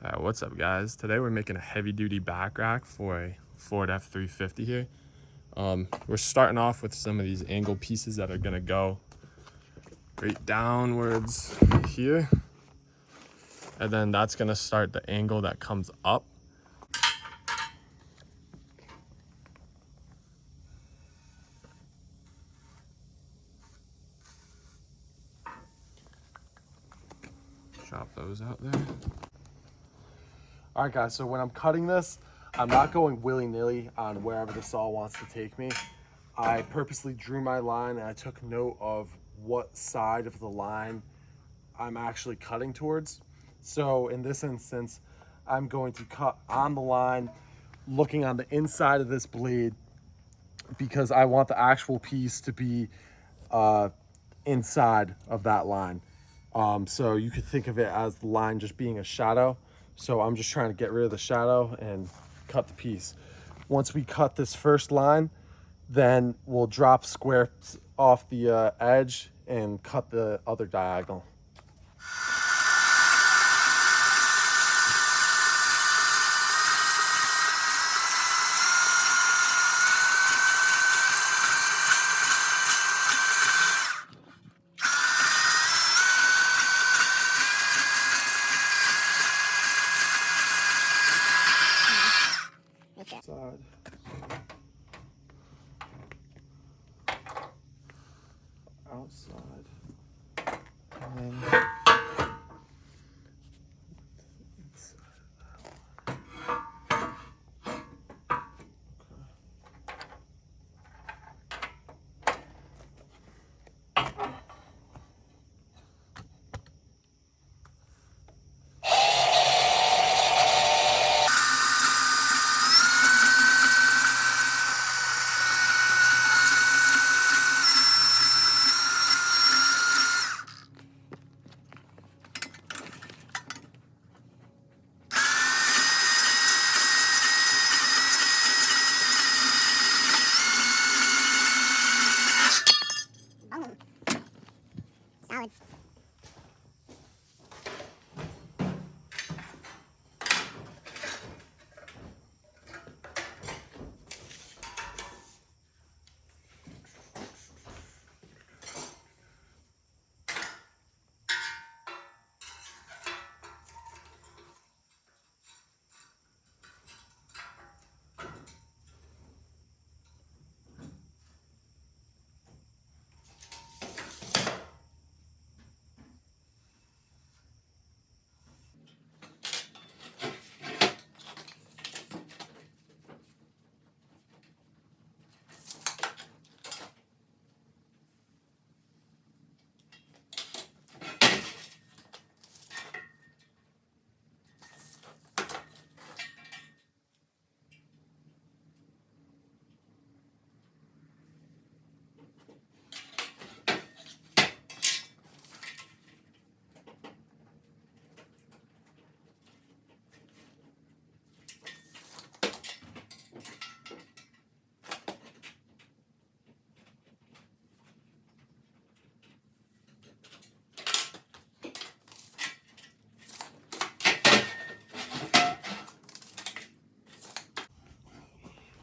What's up, guys? Today we're making a heavy duty back rack for a Ford F-350 here. We're starting off with some of these angle pieces that are gonna go right downwards here, and then that's gonna start the angle that comes up. Drop those out there. All right, guys, so when I'm cutting this, I'm not going willy-nilly on wherever the saw wants to take me. I purposely drew my line and I took note of what side of the line I'm actually cutting towards. So in this instance, I'm going to cut on the line, looking on the inside of this blade, because I want the actual piece to be inside of that line. So you could think of it as the line just being a shadow. So I'm just trying to get rid of the shadow and cut the piece. Once we cut this first line, then we'll drop square off the edge and cut the other diagonal. Side. Outside. And then Solid.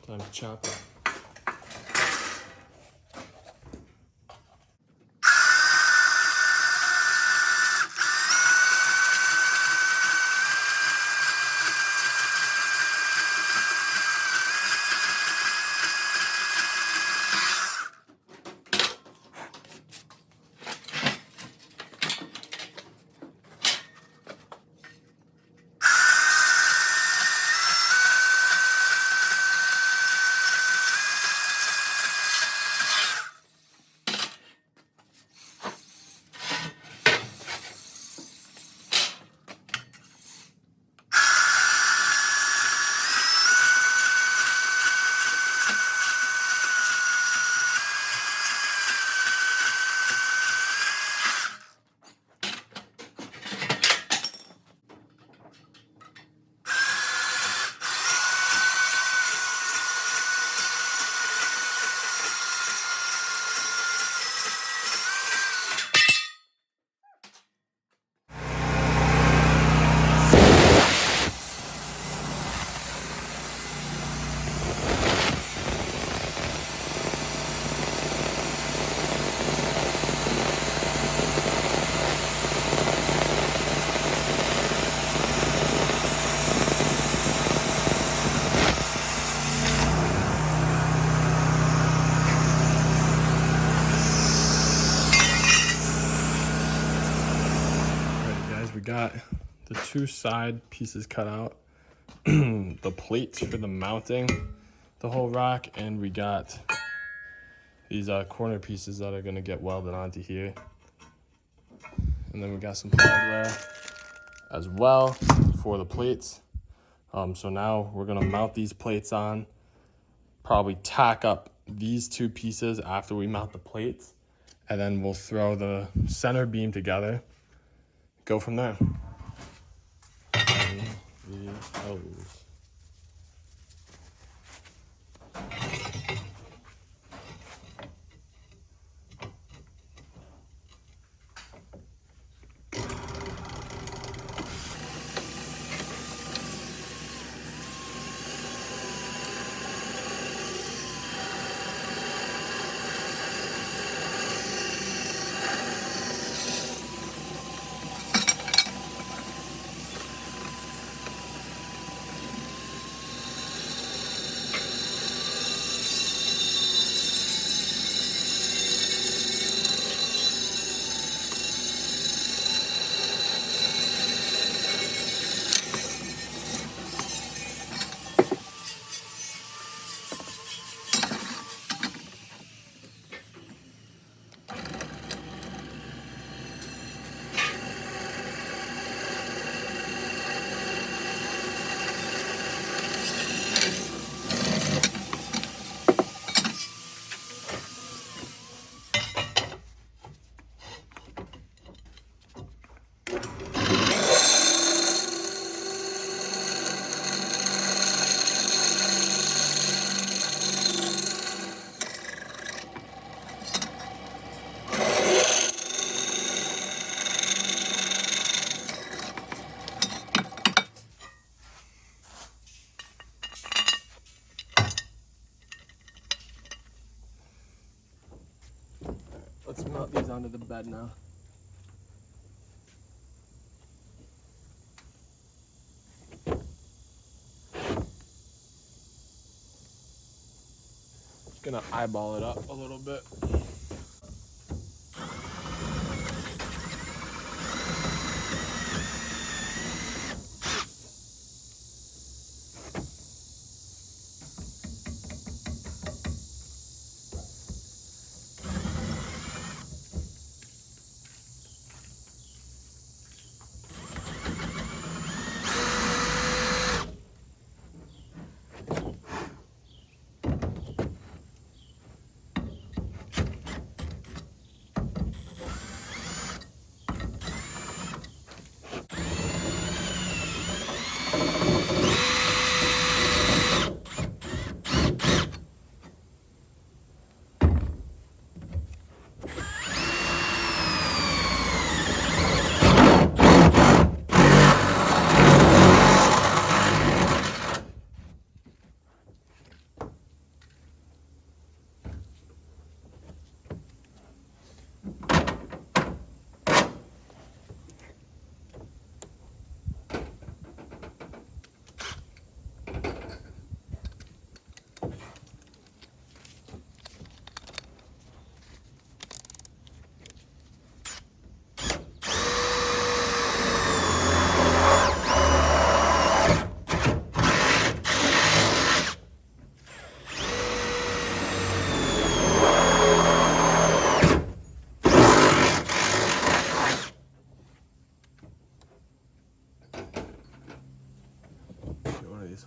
Time to chop it. got the two side pieces cut out, the plates for the mounting the whole rack, and we got these corner pieces that are gonna get welded onto here. And then we got some hardware as well for the plates. So now we're gonna mount these plates on, probably tack up these two pieces after we mount the plates, and then we'll throw the center beam together, go from there. Let's mount these onto the bed now. Just gonna eyeball it up a little bit.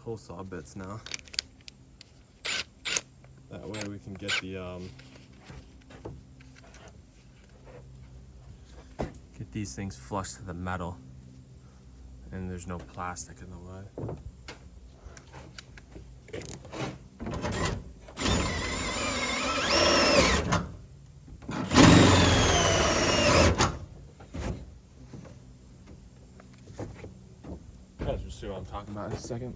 Hole saw bits now. That way we can get these things flush to the metal, and there's no plastic in the way. You guys will see what I'm talking about in a second.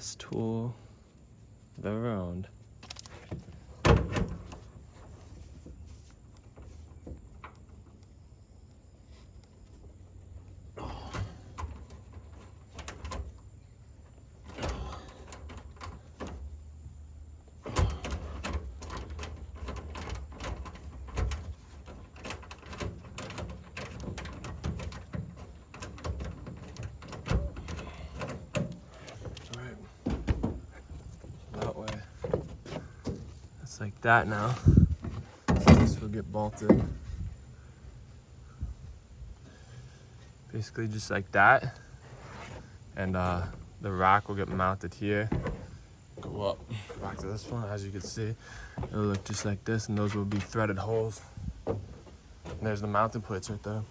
best tool I've ever owned. That way. It's like that now. So this will get bolted. Basically just like that. And the rack will get mounted here. Go up back to this one. As you can see, it'll look just like this, and those will be threaded holes. And there's the mounting plates right there.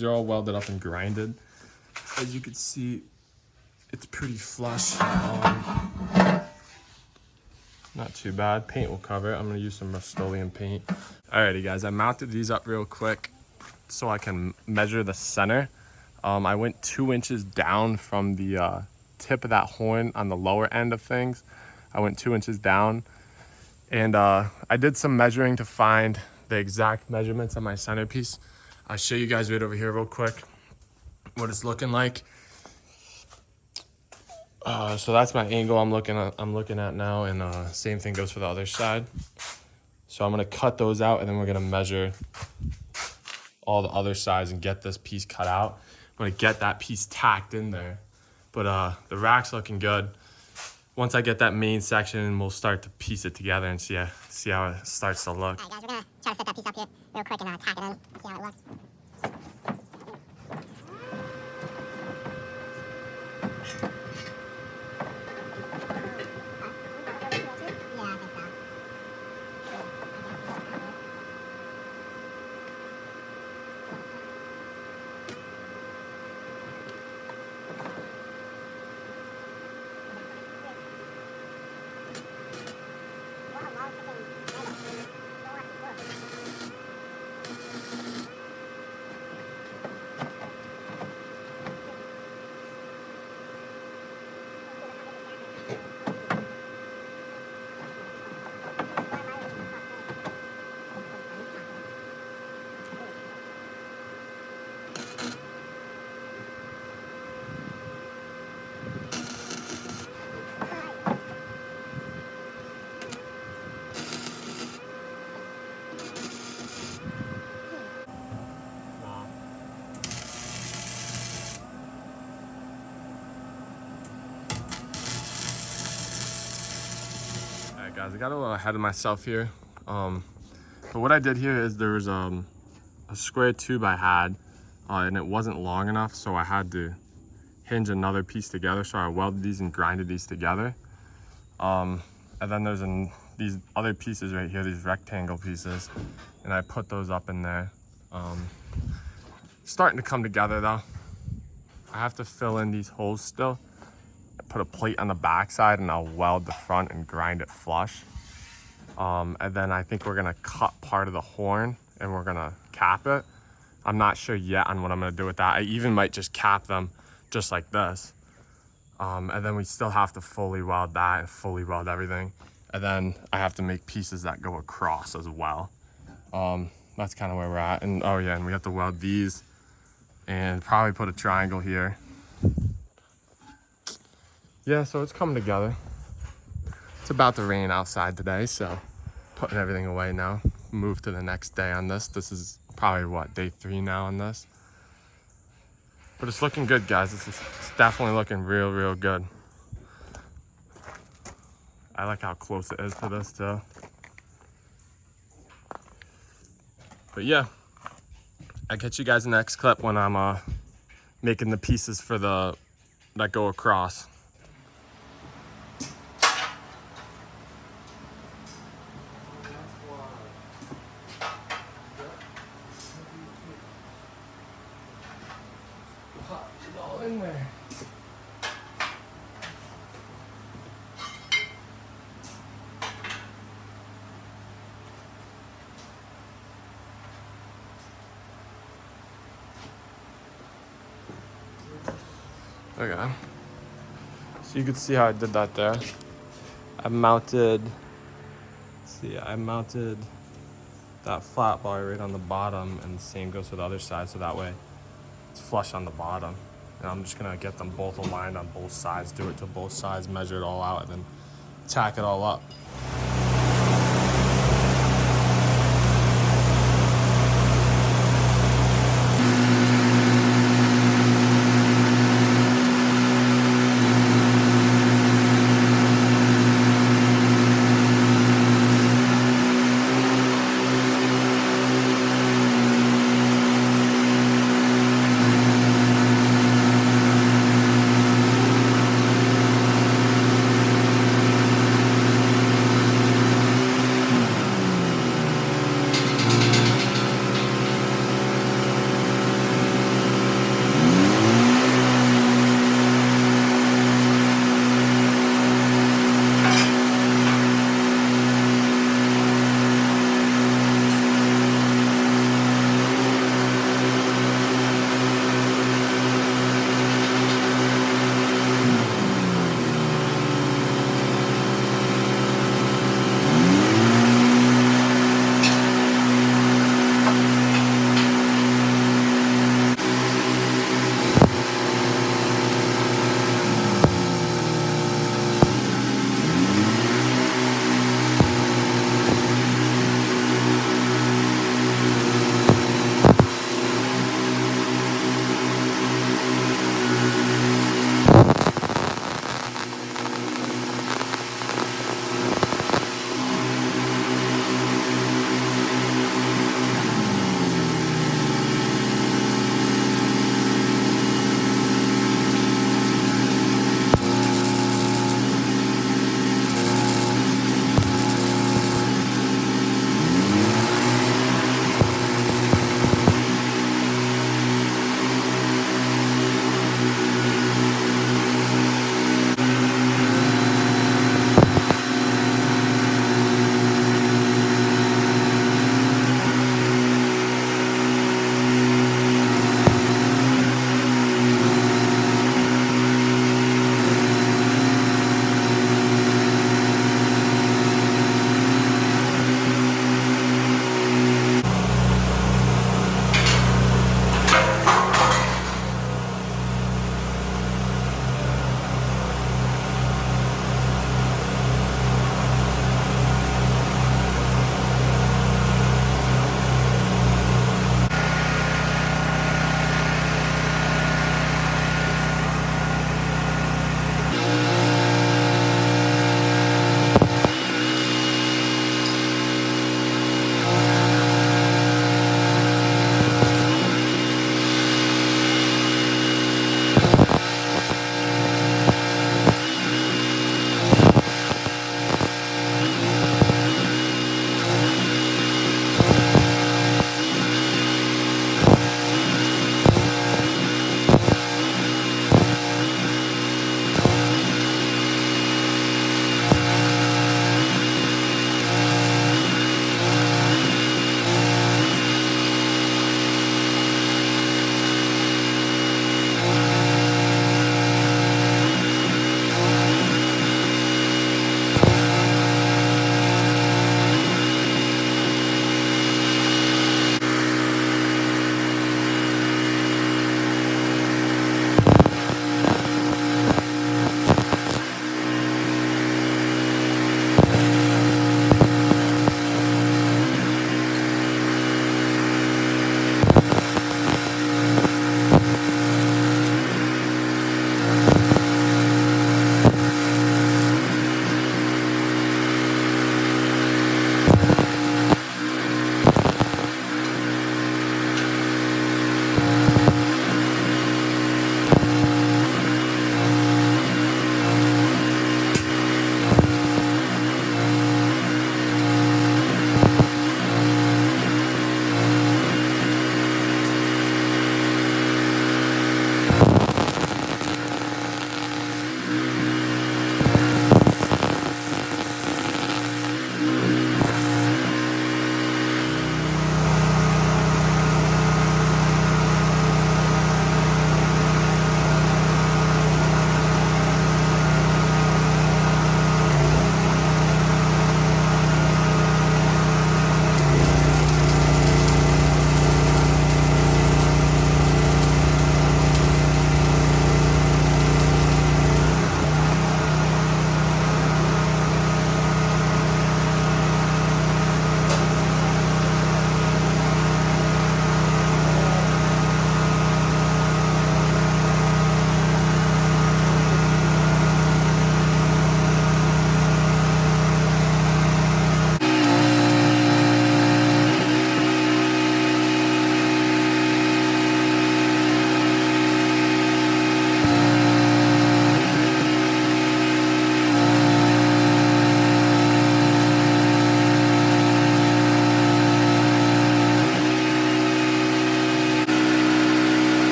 These are all welded up and grinded. As you can see, it's pretty flush. Not too bad. Paint will cover it. I'm gonna use some Rust-Oleum paint. Alrighty guys, I mounted these up real quick so I can measure the center. I went 2 inches down from the tip of that horn on the lower end of things. I went 2 inches down, and I did some measuring to find the exact measurements of my centerpiece. I'll show you guys right over here real quick what it's looking like. So that's my angle I'm looking at now, and same thing goes for the other side. So I'm gonna cut those out, and then we're gonna measure all the other sides and get this piece cut out. I'm gonna get that piece tacked in there, but the rack's looking good. Once I get that main section, we'll start to piece it together and see how it starts to look. All right, guys, we're gonna try to fit that piece up here real quick and tack it in. See how it looks. Alright guys, I got a little ahead of myself here. But what I did here is there was a square tube I had, and it wasn't long enough, so I had to hinge another piece together. So I welded these and grinded these together. And then there's these other pieces right here, these rectangle pieces, and I put those up in there. Starting to come together though. I have to fill in these holes still. Put a plate on the back side, and I'll weld the front and grind it flush. And then I think we're gonna cut part of the horn and we're gonna cap it. I'm not sure yet on what I'm gonna do with that. I even might just cap them just like this. And then we still have to fully weld that and fully weld everything. And then I have to make pieces that go across as well. That's kind of where we're at. And oh yeah, and we have to weld these and probably put a triangle here. Yeah, so it's coming together. It's about to rain outside today, so putting everything away now. Move to the next day on this. This is probably what, day 3 now on this. But it's looking good, guys. It's definitely looking real good. I like how close it is to this too. But yeah, I'll catch you guys in the next clip when I'm making the pieces for that go across. It's all in there. Okay. So you can see how I did that there. I mounted that flat bar right on the bottom, and the same goes for the other side, so that way it's flush on the bottom. And I'm just gonna get them both aligned on both sides, do it to both sides, measure it all out, and then tack it all up.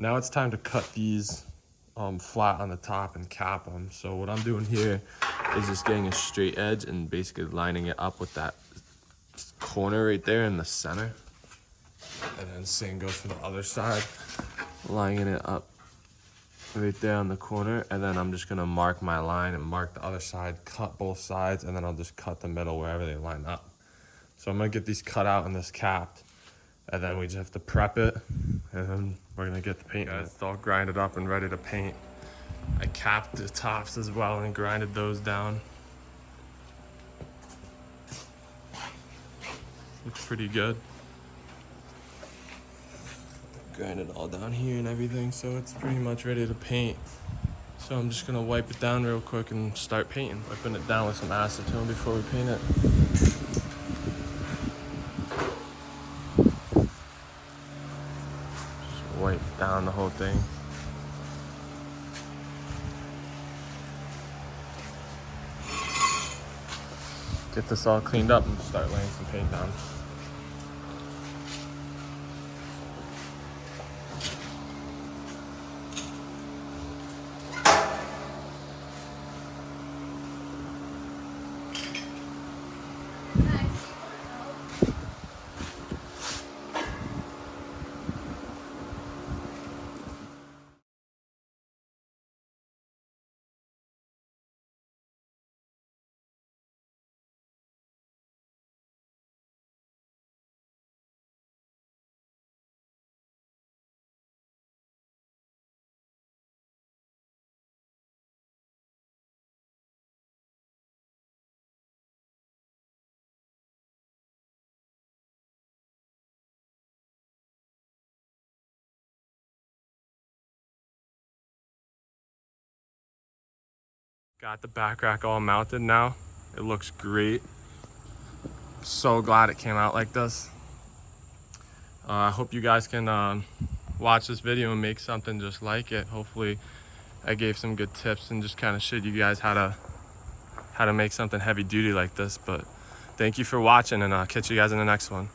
Now it's time to cut these flat on the top and cap them. So what I'm doing here is just getting a straight edge and basically lining it up with that corner right there in the center. And then same goes for the other side, lining it up right there on the corner. And then I'm just gonna mark my line and mark the other side, cut both sides, and then I'll just cut the middle wherever they line up. So I'm gonna get these cut out and this capped, and then we just have to prep it, and then we're gonna get the paint. It's all grinded up and ready to paint. I capped the tops as well and grinded those down. Looks pretty good. Grinded all down here and everything, so it's pretty much ready to paint. So I'm just gonna wipe it down real quick and start painting. Wiping it down with some acetone before we paint it. Just wipe down the whole thing. Get this all cleaned up and start laying some paint down. Got the back rack all mounted now. It looks great. So glad it came out like this. I hope you guys can watch this video and make something just like it. Hopefully I gave some good tips and just kind of showed you guys how to make something heavy duty like this. But thank you for watching, and I'll catch you guys in the next one.